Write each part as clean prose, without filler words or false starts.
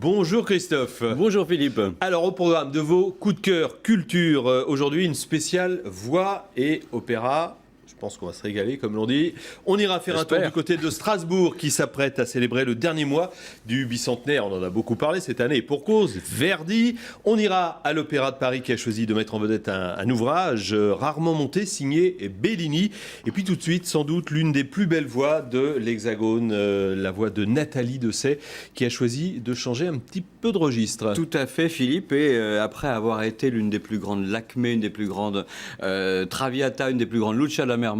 Bonjour Christophe. Bonjour Philippe. Alors au programme de vos coups de cœur culture, aujourd'hui une spéciale voix et opéra. Je pense qu'on va se régaler, comme l'on dit. On ira faire un tour du côté de Strasbourg, qui s'apprête à célébrer le dernier mois du bicentenaire. On en a beaucoup parlé cette année, et pour cause, Verdi. On ira à l'Opéra de Paris, qui a choisi de mettre en vedette un ouvrage rarement monté, signé Bellini. Et puis tout de suite, sans doute, l'une des plus belles voix de l'Hexagone, la voix de Nathalie Dessay, qui a choisi de changer un petit peu de registre. Tout à fait, Philippe. Et après avoir été l'une des plus grandes Lakmé, une des plus grandes Traviata, une des plus grandes Lucia Lammermoor,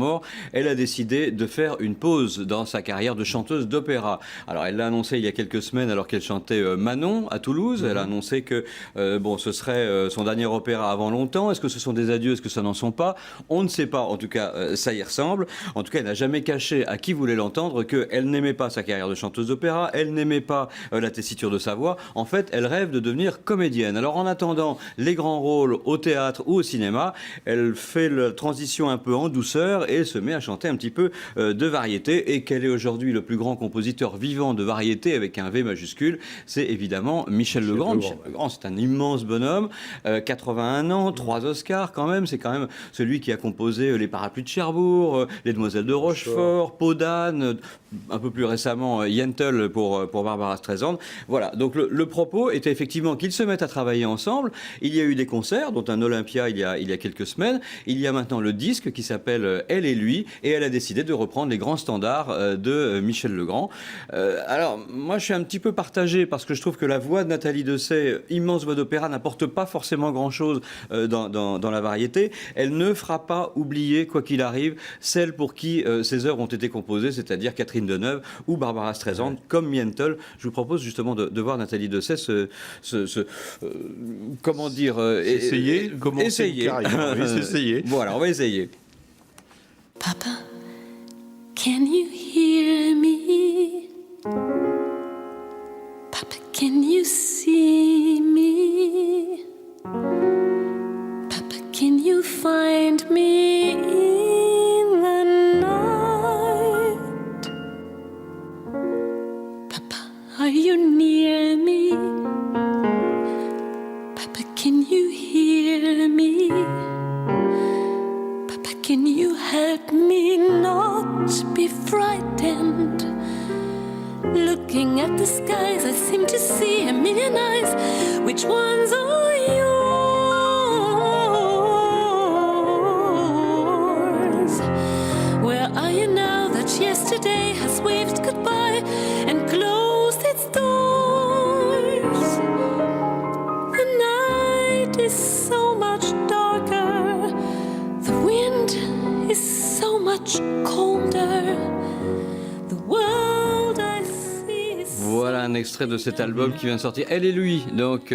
elle a décidé de faire une pause dans sa carrière de chanteuse d'opéra. Alors, elle l'a annoncé il y a quelques semaines alors qu'elle chantait Manon à Toulouse. Elle a annoncé que ce serait son dernier opéra avant longtemps. Est-ce que ce sont des adieux? Est-ce que ça n'en sont pas? On ne sait pas. En tout cas, ça y ressemble. En tout cas, elle n'a jamais caché à qui voulait l'entendre qu'elle n'aimait pas sa carrière de chanteuse d'opéra. Elle n'aimait pas la tessiture de sa voix. En fait, elle rêve de devenir comédienne. Alors, en attendant les grands rôles au théâtre ou au cinéma, elle fait la transition un peu en douceur et se met à chanter un petit peu de variété. Et quel est aujourd'hui le plus grand compositeur vivant de variété avec un V majuscule? C'est évidemment Michel Legrand. Michel Legrand, c'est un immense bonhomme, 81 ans, 3 Oscars quand même. C'est quand même celui qui a composé Les Parapluies de Cherbourg, Les Demoiselles de Rochefort, Peau d'âne, un peu plus récemment Yentl pour Barbara Streisand. Voilà, donc le propos était effectivement qu'ils se mettent à travailler ensemble. Il y a eu des concerts, dont un Olympia il y a quelques semaines. Il y a maintenant le disque qui s'appelle Elle et lui, et elle a décidé de reprendre les grands standards de Michel Legrand. Alors, moi je suis un petit peu partagé parce que je trouve que la voix de Nathalie Dessay, immense voix d'opéra, n'apporte pas forcément grand-chose dans la variété. Elle ne fera pas oublier, quoi qu'il arrive, celle pour qui ces œuvres ont été composées, c'est-à-dire Catherine Deneuve ou Barbara Streisand, comme Yentl. Je vous propose justement de voir Nathalie Dessay comment dire... essayer. Oui, s'essayer. Voilà, on va essayer. Papa, can you hear me? Papa, can you see me? Papa, can you find me in the night? Papa, are you near me? Papa, can you hear me? Papa, can you help me not be frightened? Looking at the skies, I seem to see a million eyes. Which ones are yours? Where are you now that yesterday has waved goodbye and closed its doors? The night is so much darker. The wind is so much colder. The world I see is Voilà un extrait de cet album qui vient de sortir. Elle et lui, donc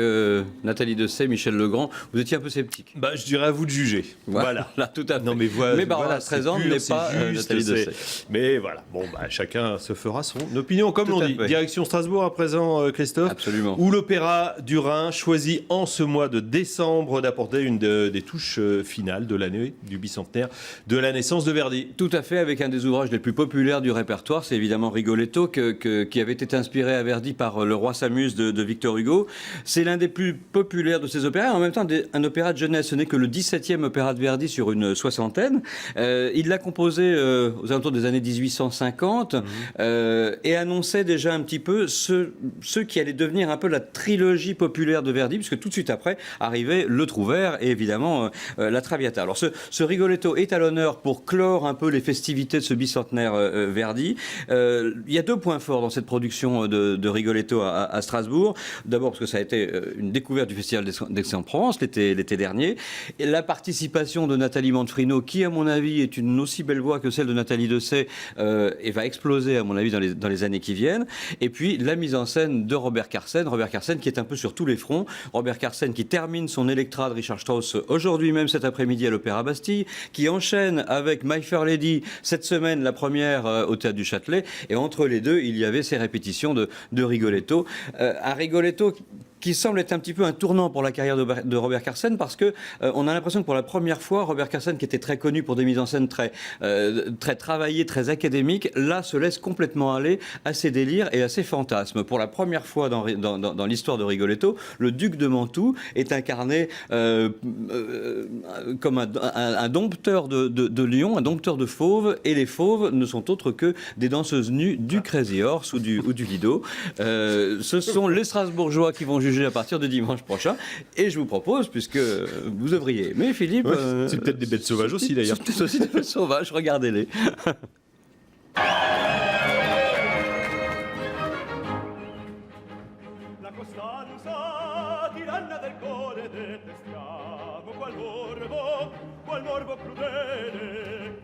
Nathalie Dessay, Michel Legrand. Vous étiez un peu sceptique. Je dirais à vous de juger. Voilà. Là, tout à fait. Non, mais Barbara Streisand n'est pas Nathalie Dessay. Mais voilà, chacun se fera son opinion, comme l'on dit. Direction Strasbourg à présent, Christophe. Absolument. Où l'Opéra du Rhin choisit en ce mois de décembre d'apporter une des touches finales de l'année du bicentenaire de la naissance de Verdi. Tout à fait, avec un des ouvrages les plus populaires du répertoire, c'est évidemment Rigoletto, qui avait été inspiré à Verdi par Le Roi s'amuse de Victor Hugo. C'est l'un des plus populaires de ses opéras, et en même temps un opéra de jeunesse. Ce n'est que le 17e opéra de Verdi sur une soixantaine. Il l'a composé aux alentours des années 1850 et annonçait déjà un petit peu ce qui allait devenir un peu la trilogie populaire de Verdi, puisque tout de suite après arrivait Le Trouvère et évidemment la Traviata. Alors ce Rigoletto est à l'honneur pour clore un peu les festivités de ce bicentenaire Verdi. Il y a 2 points forts dans cette production de Rigoletto à Strasbourg. D'abord parce que ça a été une découverte du Festival d'Aix-en-Provence l'été dernier. Et la participation de Nathalie Manfrino, qui à mon avis est une aussi belle voix que celle de Nathalie Dessay et va exploser à mon avis dans les années qui viennent. Et puis la mise en scène de Robert Carsen qui est un peu sur tous les fronts. Robert Carsen qui termine son Elektra de Richard Strauss aujourd'hui même cet après-midi à l'Opéra Bastille, qui enchaîne avec My Fair Lady cette semaine, la première au Théâtre du Châtelet. Et entre les deux, il y avait ces répétitions de Rigoletto. Un Rigoletto qui semble être un petit peu un tournant pour la carrière de Robert Carsen, parce que on a l'impression que pour la première fois, Robert Carsen, qui était très connu pour des mises en scène très travaillées, très académiques, là se laisse complètement aller à ses délires et à ses fantasmes. Pour la première fois dans l'histoire de Rigoletto, le duc de Mantoue est incarné comme un dompteur de lions, un dompteur de fauves, et les fauves ne sont autres que des danseuses nues du Crazy Horse ou du Lido. Ce sont les Strasbourgeois qui vont juger à partir de dimanche prochain, et je vous propose, puisque vous devriez aimer, Philippe... Ouais, c'est peut-être des bêtes sauvages aussi, d'ailleurs. C'est aussi des bêtes sauvages, regardez-les. La costanza tiranna del core detestiamo, qual morbo crudele,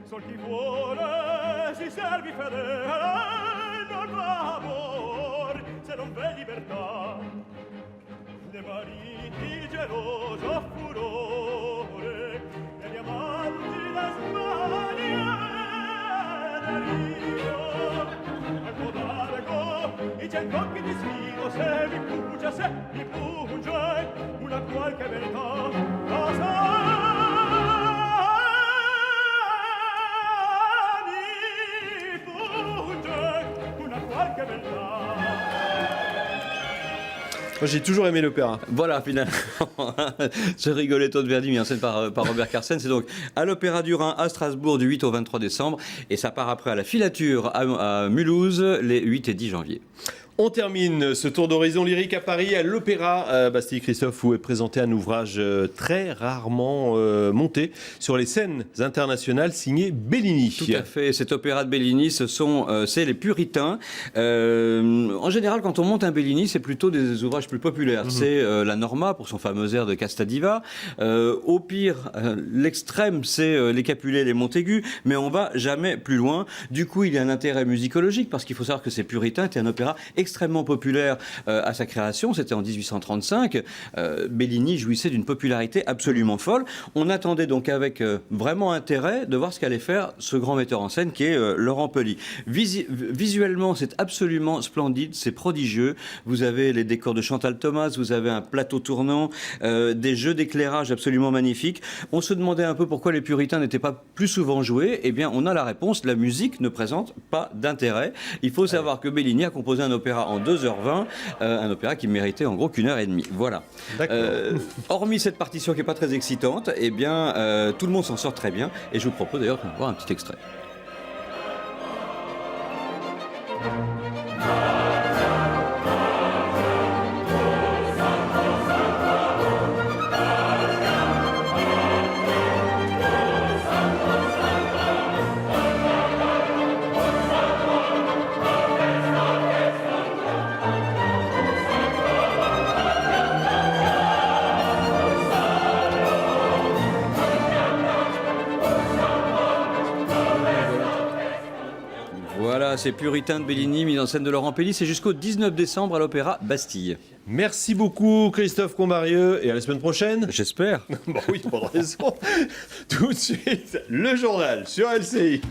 sol chi vuole si servi fedele, non va amor se non v'è libertà. Le mariti geloso furore, e gli amanti da smania delirio, al podargo i centocchi di sfido, se mi punge una qualche verità, la mi punge una qualche verità. Moi, j'ai toujours aimé l'opéra. Voilà, finalement, ce Rigoletto de Verdi mis en scène par Robert Carsen. C'est donc à l'Opéra du Rhin à Strasbourg du 8 au 23 décembre. Et ça part après à la Filature à Mulhouse les 8 et 10 janvier. On termine ce tour d'horizon lyrique à Paris, à l'Opéra Bastille Christophe, où est présenté un ouvrage très rarement monté sur les scènes internationales, signé Bellini. Tout à fait. Cet opéra de Bellini, c'est les Puritains. En général, quand on monte un Bellini, c'est plutôt des ouvrages plus populaires. C'est la Norma pour son fameux air de Casta Diva. Au pire, l'extrême, c'est les Capulet, les Montaigu, mais on va jamais plus loin. Du coup, il y a un intérêt musicologique, parce qu'il faut savoir que ces Puritains étaient un opéra extrêmement populaire à sa création, c'était en 1835. Bellini jouissait d'une popularité absolument folle. On attendait donc avec vraiment intérêt de voir ce qu'allait faire ce grand metteur en scène qui est Laurent Pelly. Visuellement, c'est absolument splendide, c'est prodigieux. Vous avez les décors de Chantal Thomas, vous avez un plateau tournant, des jeux d'éclairage absolument magnifiques. On se demandait un peu pourquoi les Puritains n'étaient pas plus souvent joués. Eh bien, on a la réponse, la musique ne présente pas d'intérêt. Il faut savoir que Bellini a composé un opéra en 2h20, un opéra qui méritait en gros qu'1 heure et demie. Voilà. Hormis cette partition qui n'est pas très excitante, eh bien, tout le monde s'en sort très bien. Et je vous propose d'ailleurs de voir un petit extrait. Voilà, c'est Puritain de Bellini, mis en scène de Laurent Pelly. C'est jusqu'au 19 décembre à l'Opéra Bastille. Merci beaucoup Christophe Combarieux, et à la semaine prochaine. J'espère. Bon oui, pour raison. Tout de suite, le journal sur LCI.